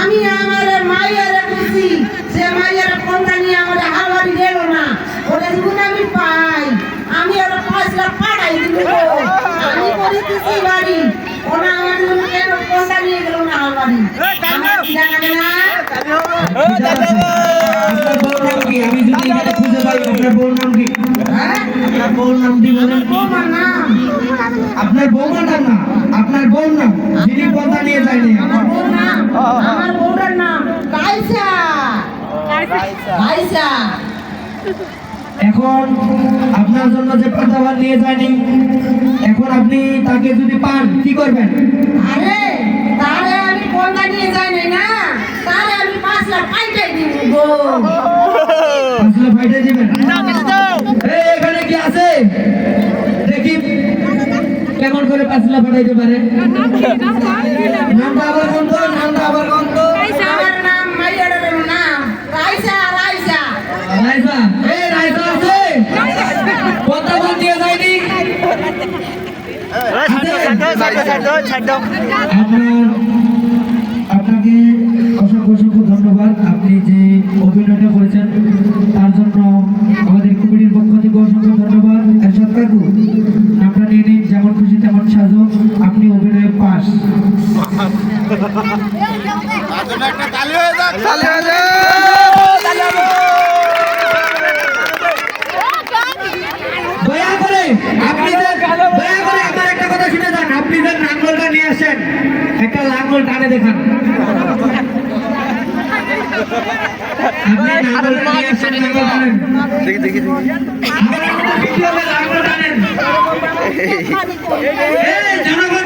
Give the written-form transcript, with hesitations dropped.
আমি আমার মায়ের খুশি সে মায়ের কোনটা নিয়ে আমার হাওয়ারি গেল না ওরে জীবন আমি পাই আমি ওর পয়সা পাঠাই দিব আমি করে দিছি বাড়ি ওনা আমার জন্য কেন কোনটা নিয়ে গেল না হাওয়ারি আমার জানা না আমি যদি এখানে খুঁজে পাই আপনার বউর নাম কি? আপনার বউর নামটি বলেন। বৌমার নাম আপনার বউমার নাম না, আপনার বউর নাম যিনি পর্দা নিয়ে যায়নি। আমার বউর নাম আমার বউর নাম কাইসা কাইসা এখন আপনার জন্য যে পর্দাবার নিয়ে যায়নি, এখন আপনি তাকে যদি পান কি করবেন? আরে তারে আমি কোনটা নিয়ে যাই না তারে আমি 5 লাখ পাইটাই দিব গো আসলে ফাইটে দিবেন। এই এখানে কি আছে দেখি কেমন করে 5 লাখ ফাটাইতে পারে? নামটা আবার কোন তো? নামটা আবার কোন তো? আমার নাম মাইয়ার নাম রাইসা রাইসা রাইসা। এই রাইসা আছে পর্দাবার নিয়ে যায়নি। আপনাকে অসংখ্য অসংখ্য ধন্যবাদ। আপনি যে অভিনয়টা করেছেন তার জন্য আমাদের কমিটির পক্ষ থেকে অসংখ্য ধন্যবাদ। এরশাদ কাকু নামটা নিয়ে নিন, যেমন খুশি তেমন সাজো, আপনি অভিনয়ে পাস। দয়া করে আপনি দয়া করে আমার একটা কথা শুনে যান। আপনি যে লাঙ্গলটা নিয়ে আসেন একটা লাঙ্গল টানে দেখান। আপনি লাঙ্গলটা নিয়ে আসেন, লাঙ্গল টানেন। দেখি লাঙ্গল টানেন। এই জনগণ